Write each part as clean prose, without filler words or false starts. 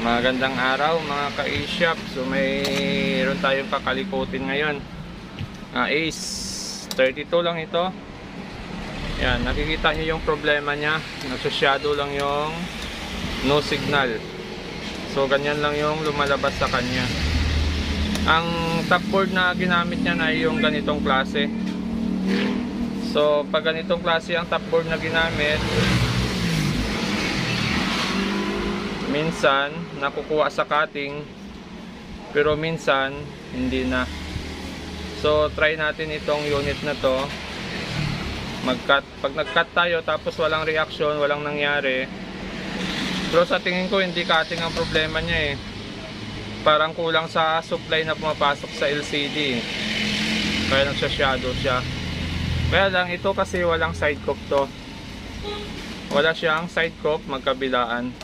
Magandang araw mga ka-A-shop. So mayroon tayong kakalikutin ngayon. Ace 32 lang ito. Yan, nakikita nyo yung problema nya. Nagsasyado lang yung no signal. So ganyan lang yung lumalabas sa kanya. Ang top board na ginamit niya na yung ganitong klase. So pag ganitong klase ang top board na ginamit, minsan nakukuha sa cutting, pero minsan hindi na. So try natin itong unit na to. Mag-cut. Pag nag-cut tayo tapos walang reaction, walang nangyari, pero sa tingin ko hindi cutting ang problema niya eh. Parang kulang sa supply na pumapasok sa LCD, kaya nagsa-shadow siya. Kaya lang ito kasi walang side cup to. Wala siyang side cup magkabilaan.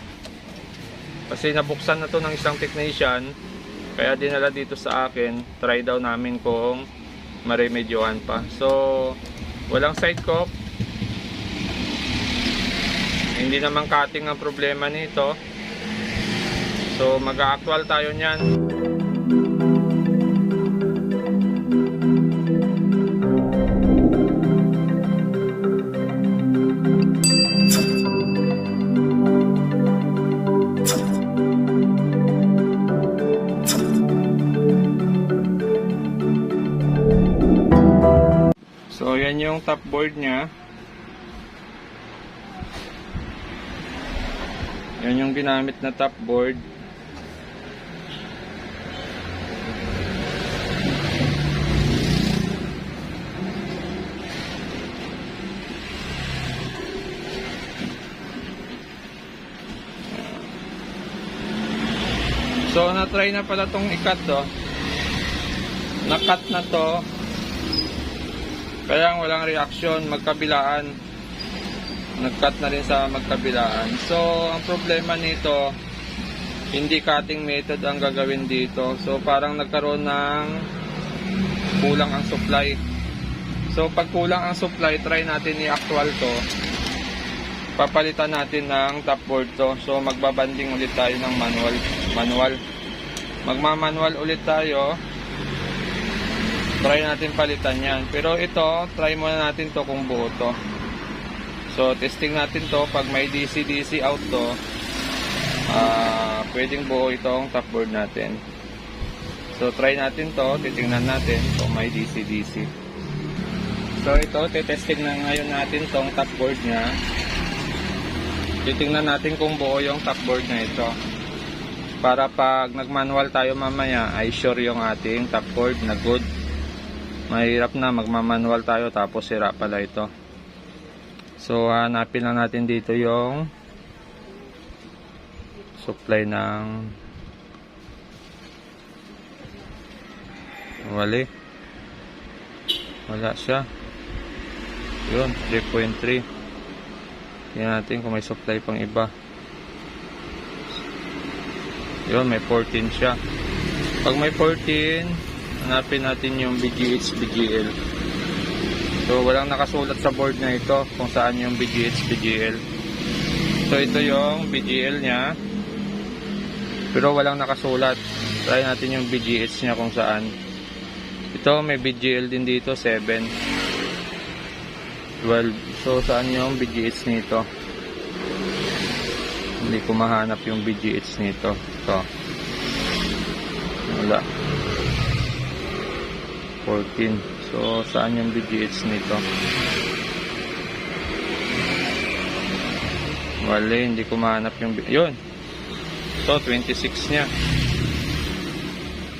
Kasi nabuksan na to ng isang technician, kaya dinala dito sa akin. Try daw namin kung maremedyohan pa. So walang side cup, hindi naman cutting ang problema nito. So mag-actual tayo niyan. So yan yung top board nya. Yan yung ginamit na top board. So na-try na pala tong i-cut to. Na-cut na to. Kaya walang reaction, magkabilaan. Nag-cut na rin sa magkabilaan. So ang problema nito, hindi cutting method ang gagawin dito. So parang nagkaroon ng kulang ang supply. So pag kulang ang supply, try natin i-actual to. Papalitan natin ng top board to. So magbabanding ulit tayo ng manual. Magmamanual ulit tayo. Try natin palitan yan. Pero ito, try muna natin to kung buo to. So testing natin to. Pag may DC-DC out to, pwedeng buo itong top board natin. So try natin to. Titingnan natin kung may DC-DC. So ito, testing na ngayon natin tong top board nya. Titingnan natin kung buo yung top board na ito. Para pag nag-manual tayo mamaya, ay sure yung ating top board na good. Mahirap na magmamanual tayo tapos sira pala ito. So hanapin lang natin dito yung supply ng wala siya. Yun, 3.3. Tingnan natin kung may supply pang iba. Yun, may 14 siya. Pag may 14, hanapin natin yung BGH BGL. So walang nakasulat sa board na ito kung saan yung BGH BGL. So ito yung BGL nya, pero walang nakasulat. Try natin yung BGH nya kung saan. Ito may BGL din dito, 7, 12. So saan yung BGH nito? Hindi ko mahanap yung BGH nito. Ito, wala. 14. So saan yung BGH nito? Wala, hindi ko mahanap yung yun. So 26 nya.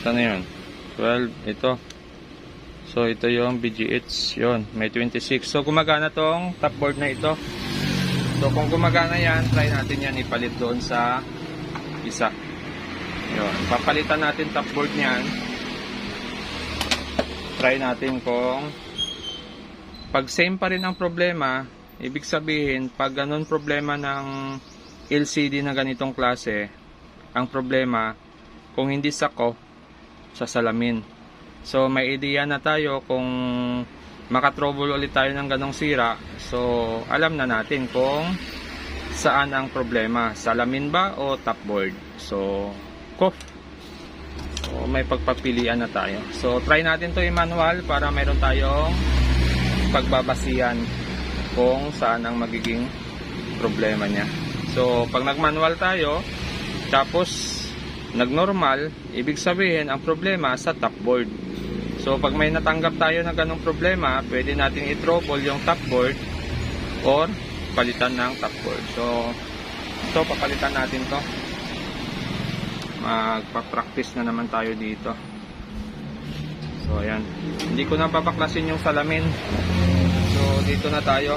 Saan yun? 12. Ito. So ito yung BGH. Yun, may 26. So gumagana tong top board na ito. So kung gumagana yan, try natin yan ipalit doon sa isa. Yun, papalitan natin top board niyan. Try natin kung pag same pa rin ang problema, ibig sabihin pag ganun problema ng LCD na ganitong klase, ang problema kung hindi sako sa salamin. So may idea na tayo kung makatrouble ulit tayo ng ganong sira. So alam na natin kung saan ang problema, salamin ba o top board. So may pagpapilian na tayo. So try natin to i-manual para mayroon tayong pagbabasihan kung saan ang magiging problema niya. So pag nag-manual tayo tapos nag-normal, ibig sabihin ang problema sa top board. So pag may natanggap tayo na ganong problema, pwede natin i-trouble yung top board or palitan ng top board. So ito, papalitan natin to. Magpa-practice na naman tayo dito. So ayan, hindi ko na babaklasin yung salamin. So dito na tayo.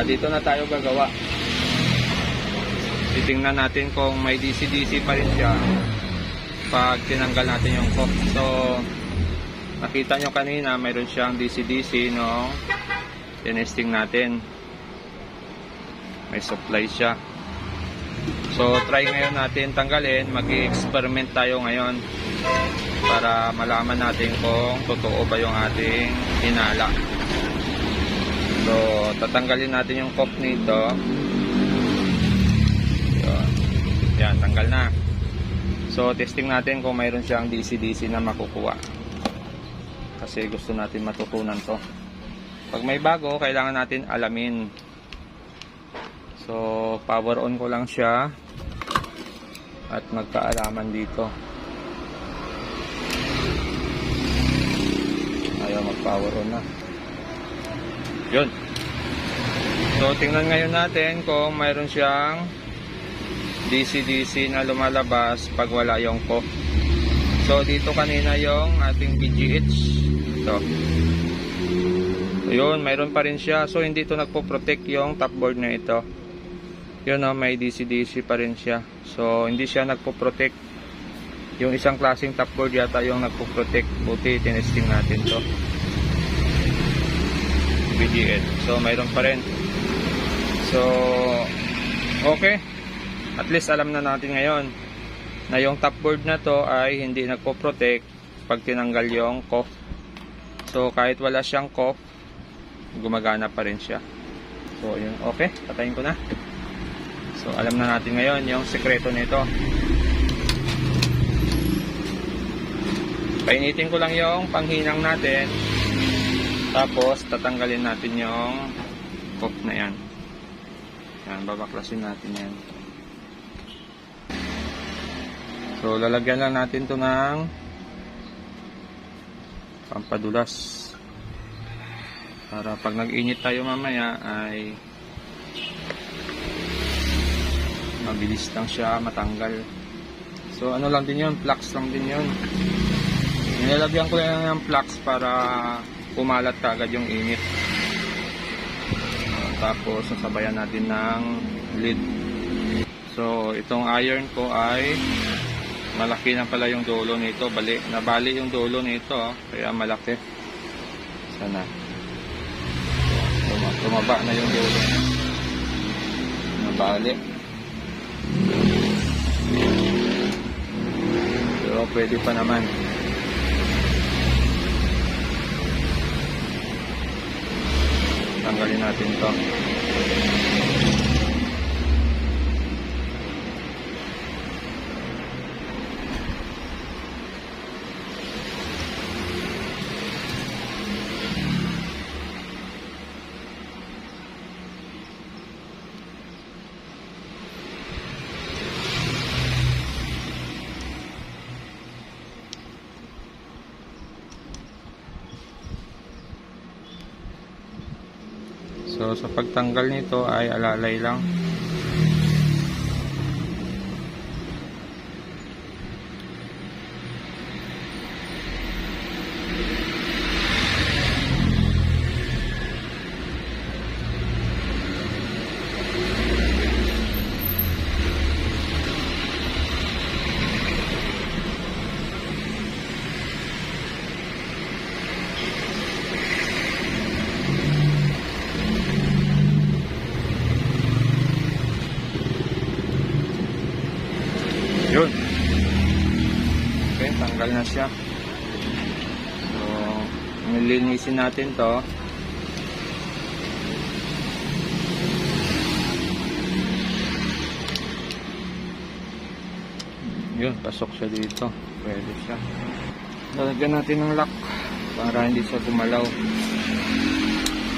Dito na tayo gagawa. Titingnan natin kung may DC-DC pa rin siya pag tinanggal natin yung cock. So nakita nyo kanina mayroon siyang DC-DC no, tinesting natin, may supply siya. So try ngayon natin tanggalin, mag-experiment tayo ngayon para malaman natin kung totoo ba yung ating hinala. So tatanggalin natin yung cock nito. Yan, tanggal na. So testing natin kung mayroon siyang DC-DC na makukuha, kasi gusto natin matutunan to. Pag may bago, kailangan natin alamin. So power on ko lang siya at magkaalaman dito. Ayaw mag-power on na. Yun. So tingnan ngayon natin kung mayroon siyang DC-DC na lumalabas pag wala yung cock. So dito kanina yung ating BGH. Ito. So yun, mayroon pa rin siya. So hindi ito nagpo-protect yung top board na ito. Yun o, may DC-DC pa rin siya. So hindi siya nagpo-protect. Yung isang klaseng top board yata yung nagpo-protect. Buti tinesting natin to. BGH. So mayroon pa rin. So okay. At least alam na natin ngayon na yung top board na to ay hindi nagpo-protect pag tinanggal yung cock. So kahit wala siyang cock, gumagana pa rin siya. So yun, okay, patayin ko na. So alam na natin ngayon yung sekreto nito. Painitin ko lang yung panghinang natin, tapos tatanggalin natin yung cock na yan. Yan, babaklasin natin yan. So lalagyan lang natin to ng pampadulas para pag nag-init tayo mamaya ay mabilis lang siya matanggal. So ano lang din yun, flux lang din yun. Nilalagyan ko lang ng flux para kumalat kaagad yung init. Tapos sasabayan natin ng lid. So itong iron ko ay malaki na pala yung dulo nito. Nabali yung dulo nito, kaya malaki. Sana tumaba na yung dulo niya. Nabali. Pero pwede pa naman. Tanggalin natin to. So sa pagtanggal nito ay alalay lang. Yun. Okay, tanggal na siya. So, nilinisin natin to. Yun, pasok siya dito. Pwede siya. Lalagyan natin ng lock para hindi siya gumalaw.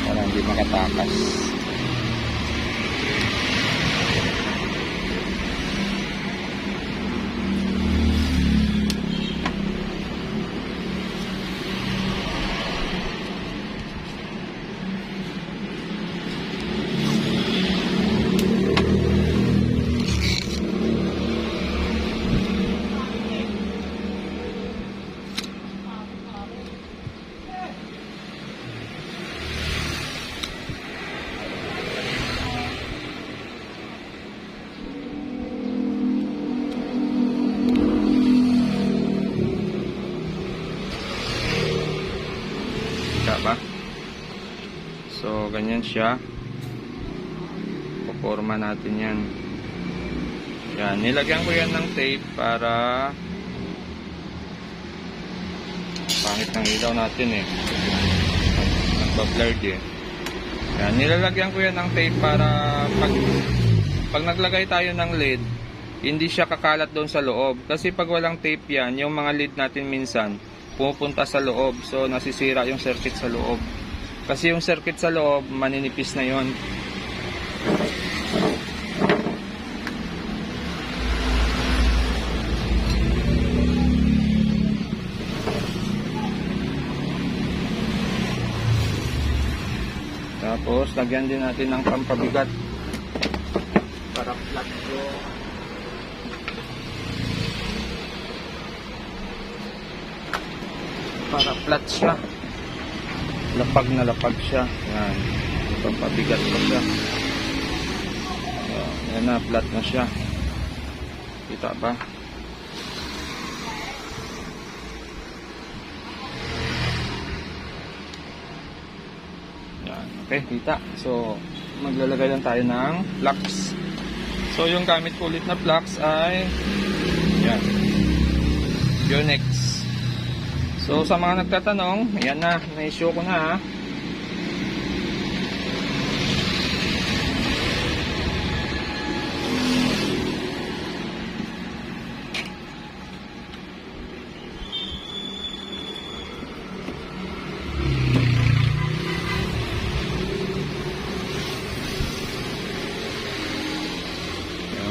Para hindi makatakas. Ba? So, ganyan siya. Puporma natin yan. Yan, nilagyan ko yan ng tape para pangit ng ilaw natin eh. Nagpa-blurred eh. Yan, nilalagyan ko yan ng tape para pag naglagay tayo ng lid, hindi siya kakalat doon sa loob. Kasi pag walang tape yan, yung mga lid natin minsan pupunta sa loob, so nasisira yung circuit sa loob. Kasi yung circuit sa loob maninipis na yon. Tapos lagyan din natin ng pampabigat para flat yung para flat siya, lapag na lapag siya. Yan, pampabigat pa siya. Yan na, flat na siya. Kita ba? Yan, okay, kita. So maglalagay lang tayo ng plugs. So yung gamit ko ulit na plugs ay yan, Yonex. So sa mga nagtatanong, ayan na, na-issue ko na ha.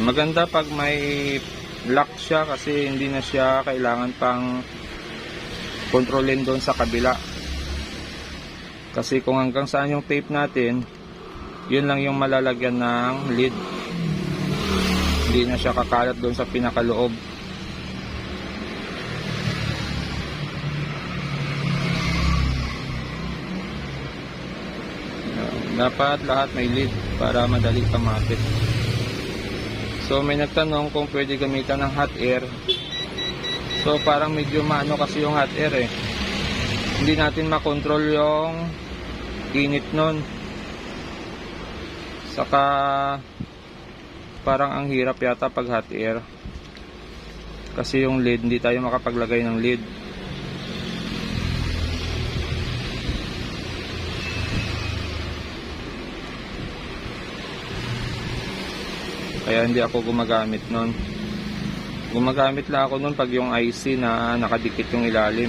Maganda pag may lock siya kasi hindi na siya kailangan pang kontrolin doon sa kabila. Kasi kung hanggang saan yung tape natin, yun lang yung malalagyan ng lid. Hindi na siya kakalat doon sa pinakaloob. Dapat lahat may lid para madali kamapit. So may nagtanong kung pwede gamitan ng hot air. So parang medyo maano kasi yung hot air eh. Hindi natin makontrol yung init nun. Saka parang ang hirap yata pag hot air. Kasi yung lid, hindi tayo makapaglagay ng lid. Kaya hindi ako gumagamit nun. Gumagamit lang ako nun pag yung IC na nakadikit yung ilalim.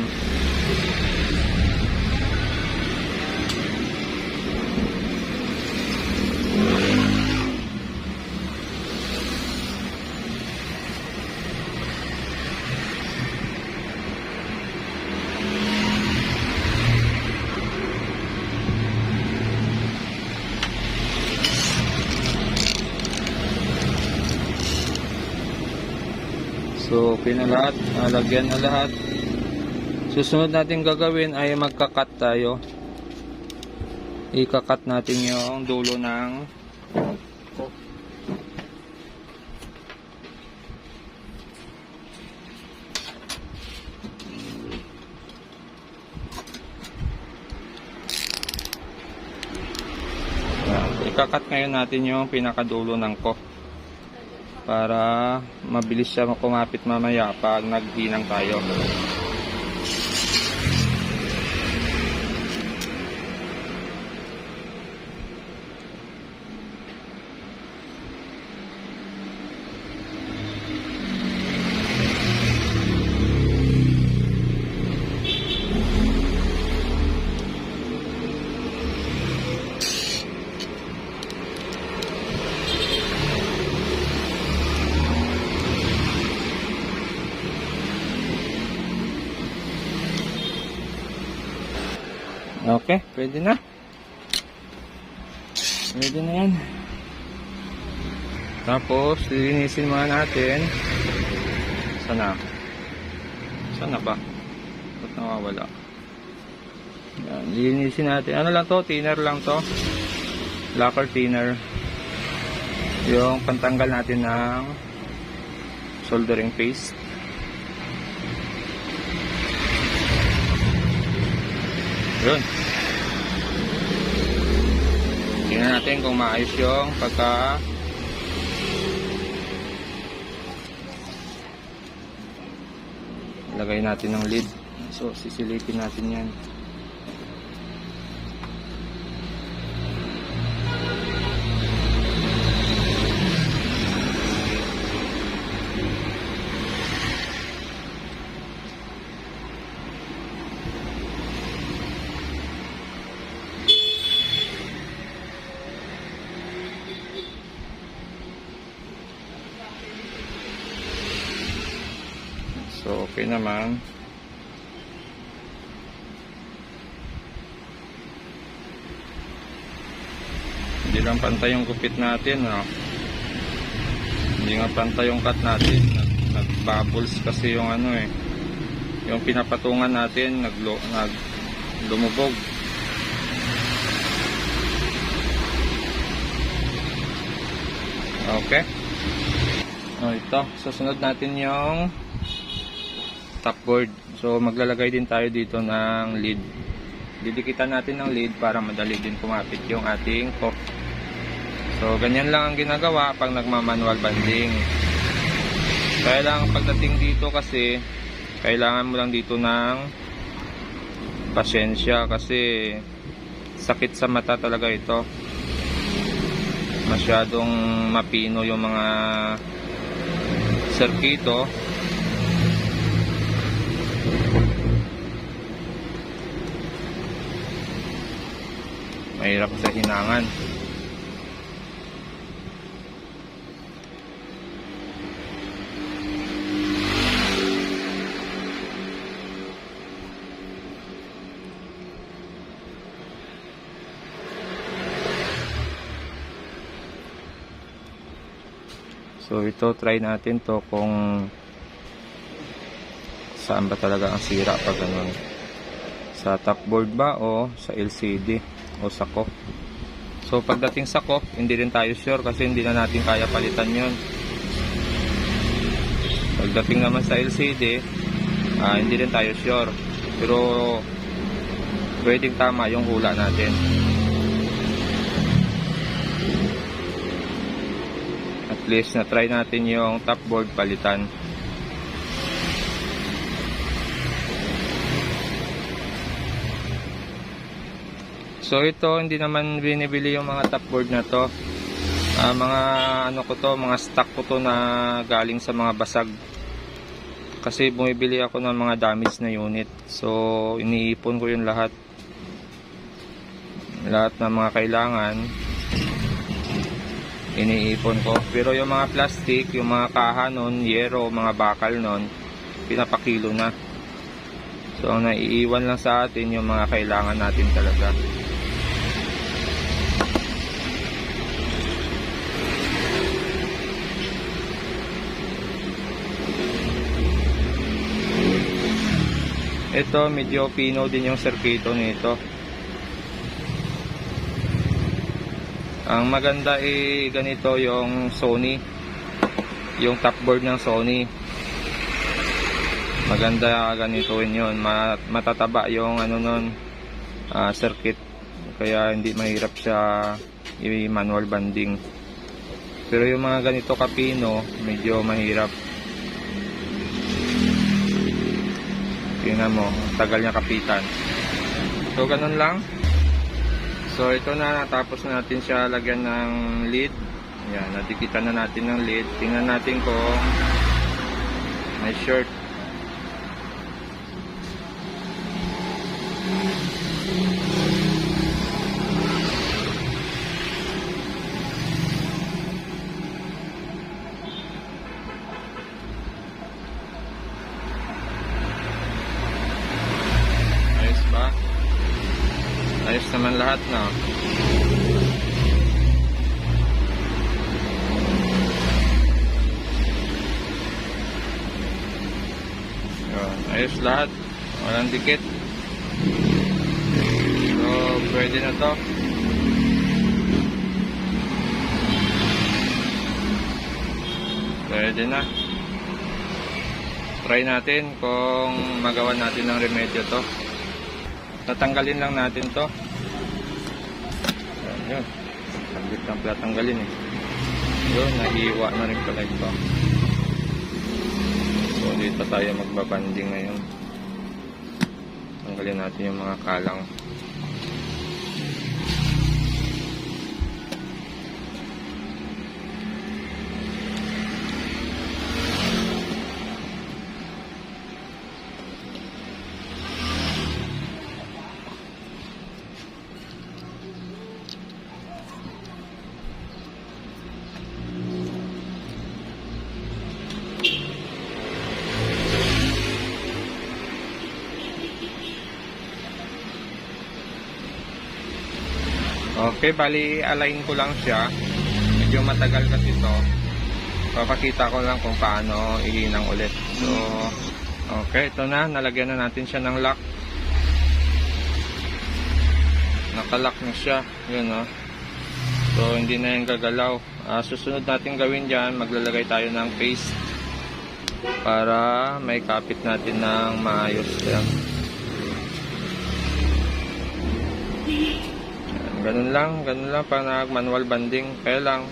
So, okay na lahat. Nalagyan na lahat. Susunod natin gagawin ay magkakat tayo. Ikakat natin yung dulo ng ikakat ngayon natin yung pinakadulo ng ko. Para mabilis siya kumapit mamaya pag naghinang tayo. Okay, pwede na. Pwede na yan. Tapos, lilinisin muna natin. Sana? Sana ba? Ba't nawawala? Yan, lilinisin natin. Ano lang to? Thinner lang to. Lacquer thinner. Yung pantanggal natin ng soldering paste. Yun. Tingnan natin kung maayos yung pagka lagay natin ng lid. So sisilipin natin yan. So, okay naman. Hindi lang pantay yung gupit natin. No? Hindi nga pantay yung cut natin. Nag-bubbles kasi yung ano eh. Yung pinapatungan natin, lumubog. Okay. O, ito. Susunod natin yung top board. So maglalagay din tayo dito ng lid. Didikitan natin ng lid para madali din kumapit yung ating cork. So ganyan lang ang ginagawa pag nagmamanual banding. Kaya lang pagdating dito kasi kailangan mo lang dito ng pasensya kasi sakit sa mata talaga ito. Masyadong mapino yung mga serkito. Mahirap sa hinangan. So ito try natin to kung saan ba talaga ang sira pag ganun. Sa top board ba o sa LCD? O sa cork. So pagdating sa cork, hindi rin tayo sure kasi hindi na natin kaya palitan yun. Pagdating naman sa LCD, hindi rin tayo sure. Pero pwedeng tama yung hula natin. At least na try natin yung top board palitan. So ito hindi naman binibili yung mga top board na to. Mga ano ko to, mga stock ko to na galing sa mga basag. Kasi bumibili ako ng mga damage na unit. So iniipon ko yung lahat. Lahat ng mga kailangan iniipon ko. Pero yung mga plastic, yung mga kaha nun, yero, mga bakal nun, pinapakilo na. So ang naiiwan lang sa atin yung mga kailangan natin talaga. Ito medyo pino din yung serkito nito. Ang maganda ganito yung Sony, yung top board ng Sony. Maganda ganitoin yun. Matataba yung ano nun, circuit. Kaya hindi mahirap siya i-manual banding. Pero yung mga ganito kapino, medyo mahirap. Tingnan mo, tagal niya kapitan. So ganun lang. So ito na, natapos na natin siya lagyan ng lid. Yan, nadikitan na natin ng lid. Tingnan natin kung may shirt. Ayos ba? naman lahat na. Yun, ayos lahat. Walang dikit. So, pwede na to. Pwede na. Try natin kung magawa natin ng remedyo to. Tatanggalin lang natin to. Yun. Saglit lang pala tanggalin eh. Yun, nahiwa na rin pala ito. So, dito tayo magbabanding ngayon. Tanggalin natin yung mga kalang. Okay, bali align ko lang siya. Medyo matagal kasi ito. Papakita ko lang kung paano ihinang ulit. So, okay, ito na. Nalagyan na natin siya ng lock. Nakalock na siya. Yun, oh. So, hindi na yung gagalaw. Susunod natin gawin dyan, maglalagay tayo ng paste para may kapit natin ng maayos. Yan. Ganun lang pag nag-manual banding. Kaya lang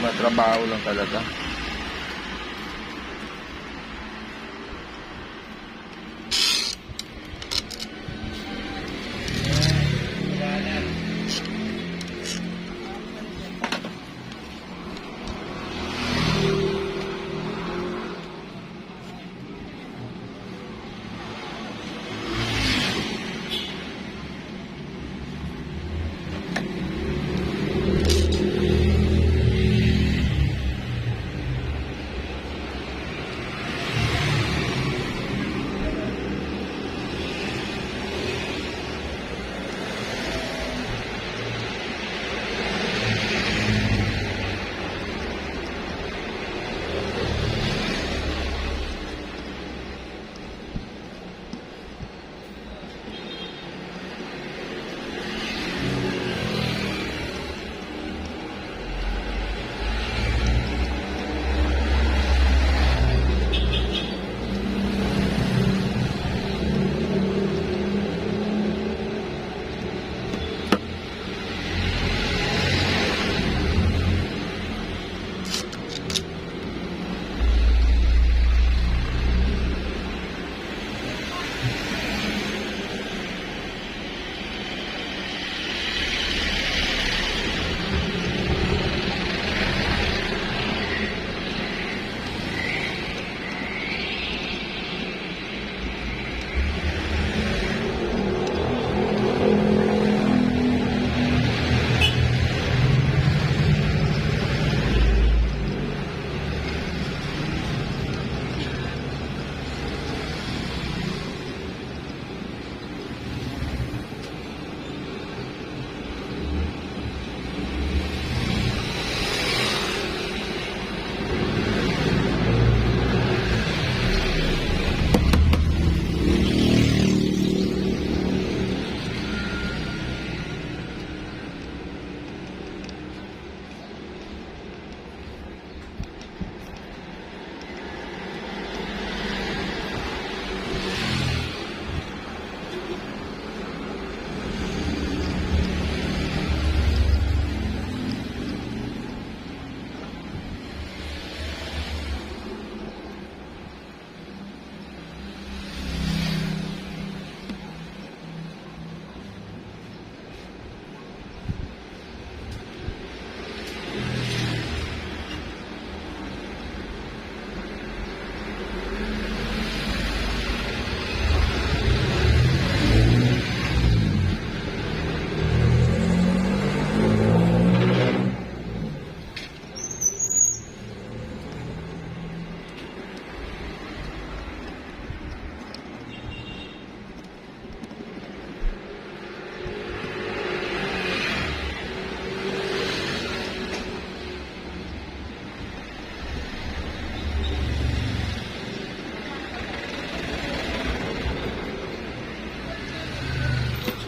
matrabaho lang talaga.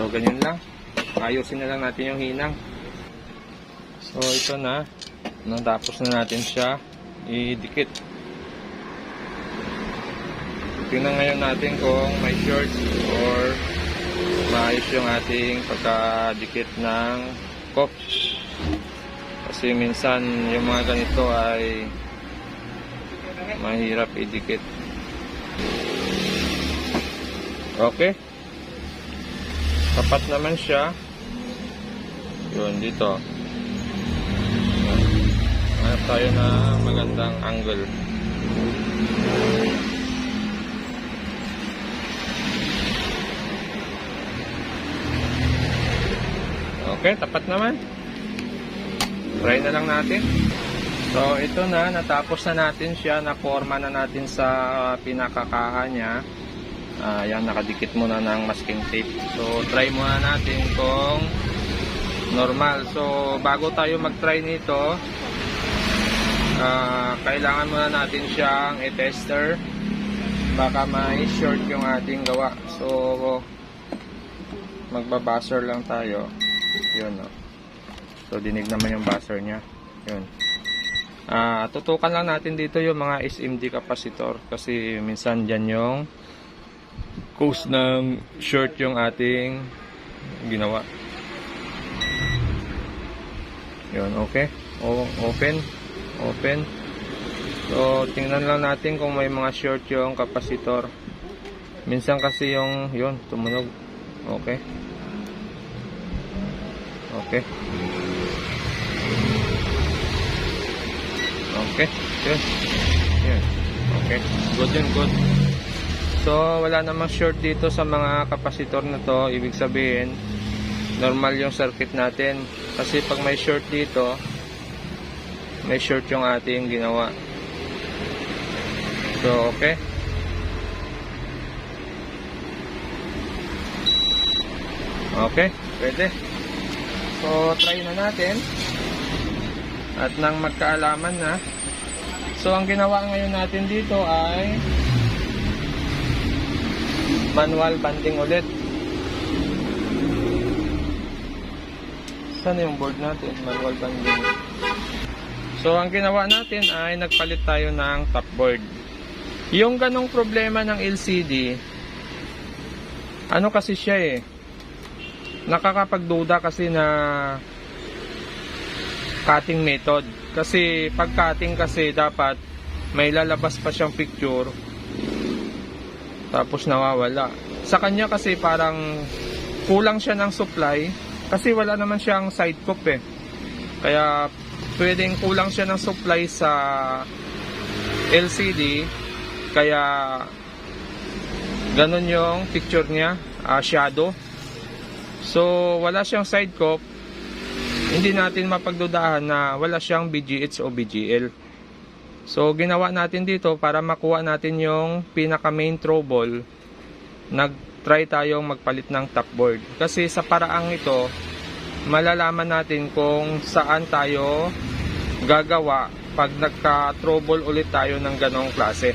So, ganyan lang. Ayusin na lang natin yung hinang. So, ito na. Natapos na natin siya idikit. Tingnan ngayon natin kung may short or maayos yung ating pagkadikit ng cup. Kasi minsan yung mga ganito ay mahirap idikit. Okay. Tapat naman siya. Yun, dito. Hanap tayo na magandang angle. Okay, tapat naman. Try na lang natin. So, ito na. Natapos na natin siya. Naporma na natin sa pinakakaha niya. Yan, nakadikit muna ng masking tape. So, try muna natin kung normal. So, bago tayo mag-try nito, kailangan muna natin siyang i-tester. Baka may short yung ating gawa. So, magbabuzzer lang tayo. Yun, no. So, dinig naman yung buzzer niya. Yun. Tutukan lang natin dito yung mga SMD capacitor. Kasi minsan dyan yung cause ng short yung ating ginawa. Yun, okay. Open. So, tingnan lang natin kung may mga short yung capacitor. Minsan kasi yung, yun, tumunog. Okay. Okay. Okay. Yun. Yun. Okay. Good yun, good. So, wala namang short dito sa mga kapasitor na to. Ibig sabihin, normal yung circuit natin. Kasi pag may short dito, may short yung ating ginawa. So, okay. Okay, pwede. So, try na natin. At nang magkaalaman na. So, ang ginawa ngayon natin dito ay manual banding ulit. Saan yung board natin? Manual banding. So, ang ginawa natin ay nagpalit tayo ng top board. Yung ganong problema ng LCD, ano kasi siya nakakapagduda kasi na cutting method. Kasi pag cutting kasi dapat may lalabas pa siyang picture tapos nawawala. Sa kanya kasi parang kulang siya ng supply kasi wala naman siyang side cup Kaya pwedeng kulang siya ng supply sa LCD kaya ganun yung picture niya, shadow. So, wala siyang side cup. Hindi natin mapagdudahan na wala siyang BGH o BGL. So, ginawa natin dito para makuha natin yung pinaka main trouble. Nag-try tayong magpalit ng top board. Kasi sa paraang ito, malalaman natin kung saan tayo gagawa pag nagka-trouble ulit tayo ng ganong klase.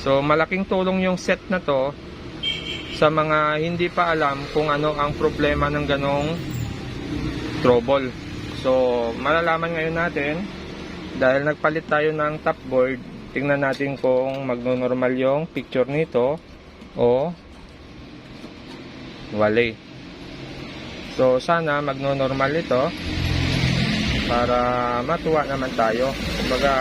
So, malaking tulong yung set na to sa mga hindi pa alam kung ano ang problema ng ganong trouble. So, malalaman ngayon natin dahil nagpalit tayo ng top board. Tingnan natin kung magno-normal yung picture nito o wala. So, sana magno-normal ito para matuwa naman tayo. Kumbaga,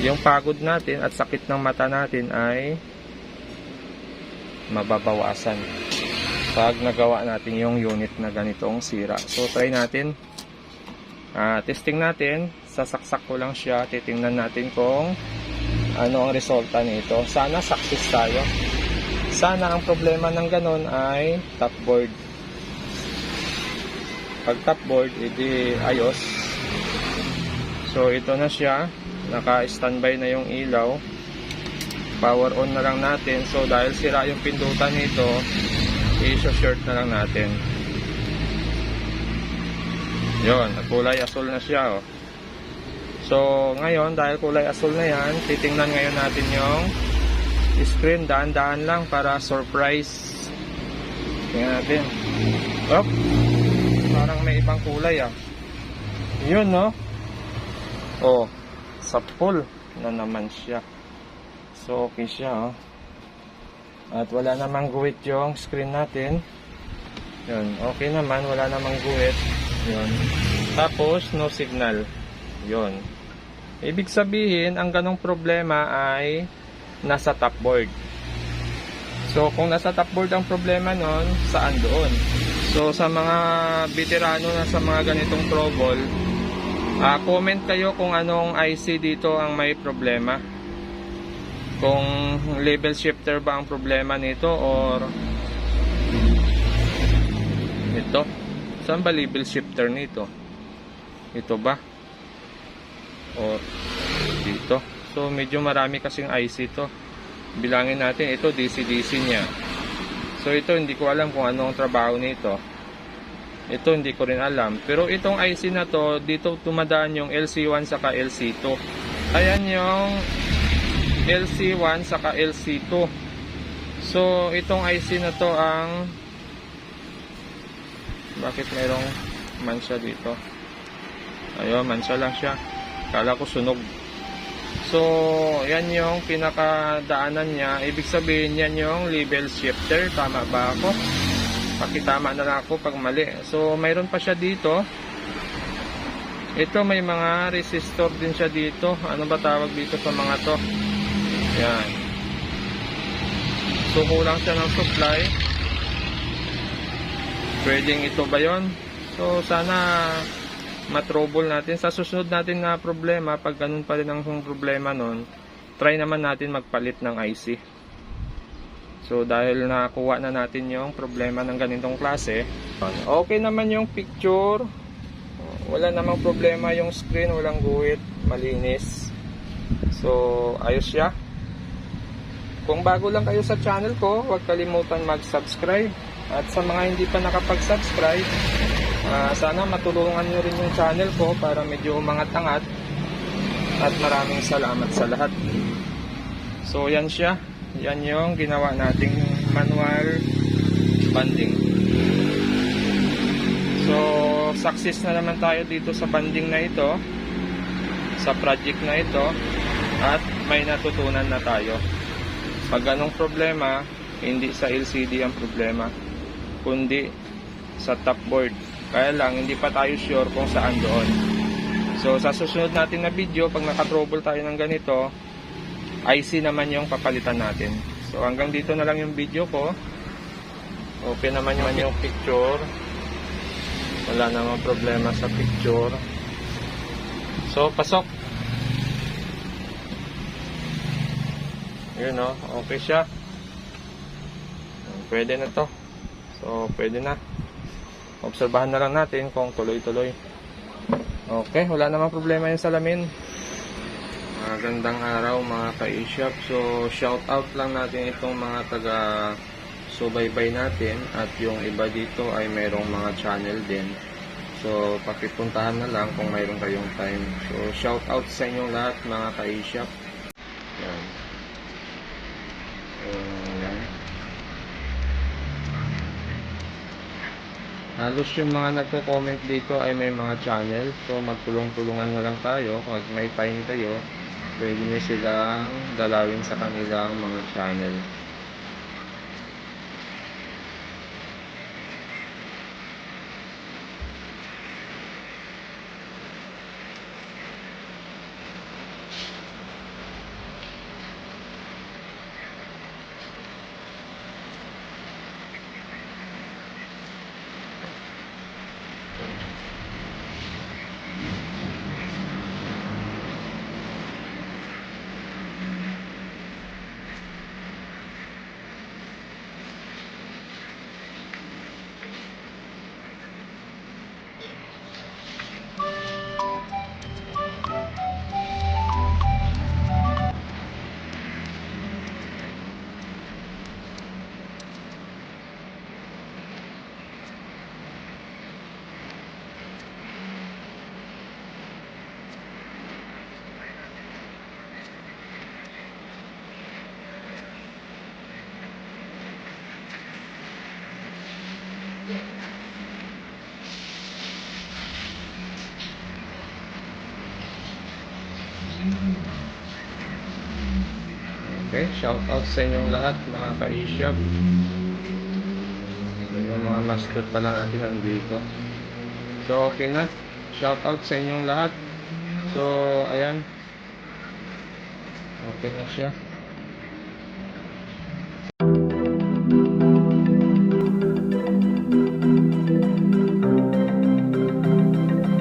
yung pagod natin at sakit ng mata natin ay mababawasan pag nagawa natin yung unit na ganitong sira. So, try natin. Testing natin. Sasaksak ko lang siya. Titingnan natin kung ano ang resulta nito. Sana success tayo. Sana ang problema ng ganun ay top board. Pag top board, edi ayos. So, ito na siya. Naka-standby na yung ilaw. Power on na lang natin. So, dahil sira yung pindutan nito, i-short na lang natin. Yun, kulay asul na siya. So, ngayon, dahil kulay asul na yan, titingnan ngayon natin yung screen, daan-daan lang para surprise. Tingnan natin. Oh, parang may ibang kulay ah. Yun no. Oh, sa full na naman siya. So okay siya oh. At wala namang guhit yung screen natin. Yun, okay naman, wala namang guhit. Yun. Tapos no signal. Yun. Ibig sabihin, ang ganong problema ay nasa top board. So kung nasa top board ang problema nun, saan doon? So sa mga veterano na sa mga ganitong trouble, comment kayo kung anong IC dito ang may problema. Kung level shifter ba ang problema nito or ito. Saan ba level shifter nito? Ito ba? Or dito. So medyo marami kasing IC to. Bilangin natin ito DC-DC niya. So ito hindi ko alam kung anong trabaho nito. Ito hindi ko rin alam. Pero itong IC na to, dito tumadaan yung LC1 saka LC2. Ayan yung LC1 saka LC2. So itong IC na to ang bakit mayroong mansya dito? Ayun, mansya lang siya. Kala ko sunog. So yan yung pinakadaanan niya. Ibig sabihin yan yung level shifter. Tama ba ako? Pakitama na lang ako pag mali. So mayroon pa siya dito. Ito may mga resistor din siya dito. Ano ba tawag dito sa mga to? Yan. So kulang siya ng supply. Pwedeng ito ba yon? So sana matrouble natin. Sa susunod natin na problema, pag ganun pa rin ang problema nun, try naman natin magpalit ng IC. So dahil nakuha na natin yung problema ng ganitong klase, okay naman yung picture. Wala namang problema yung screen, walang guhit, malinis. So ayos siya. Kung bago lang kayo sa channel ko, huwag kalimutan mag-subscribe. At sa mga hindi pa nakapag-subscribe, sana matulungan nyo rin yung channel ko para medyo umangat-angat. At maraming salamat sa lahat. So yan siya. Yan yung ginawa nating manual banding. So success na naman tayo dito sa banding na ito, sa project na ito. At may natutunan na tayo. Pag ganong problema, hindi sa LCD ang problema, kundi sa top board. Kaya lang, hindi pa tayo sure kung saan doon. So, sa susunod natin na video, pag nakatrouble tayo ng ganito, IC naman yung papalitan natin. So, hanggang dito na lang yung video ko. Okay naman yung picture. Wala namang problema sa picture. So, pasok. Yun o, okay siya. Pwede na to. So, pwede na. Obserbahan na lang natin kung tuloy-tuloy. Okay, wala namang problema yung salamin. Magandang araw mga ka-e-shop. So, shout out lang natin itong mga taga-subaybay natin. At yung iba dito ay mayroong mga channel din. So, pakipuntahan na lang kung mayroong kayong time. So, shout out sa inyong lahat mga ka-e-shop. Yan. Yan. Halos yung mga nagko-comment dito ay may mga channel. So magtulong-tulungan na lang tayo. Kung may time kayo, pwede nyo silang dalawin sa kanilang mga channel. Okay, shout out sa inyong lahat mga ka-e-shop. Yung mga master pala natin nandito. So okay na. Shout out sa inyong lahat. So ayan. Okay na siya.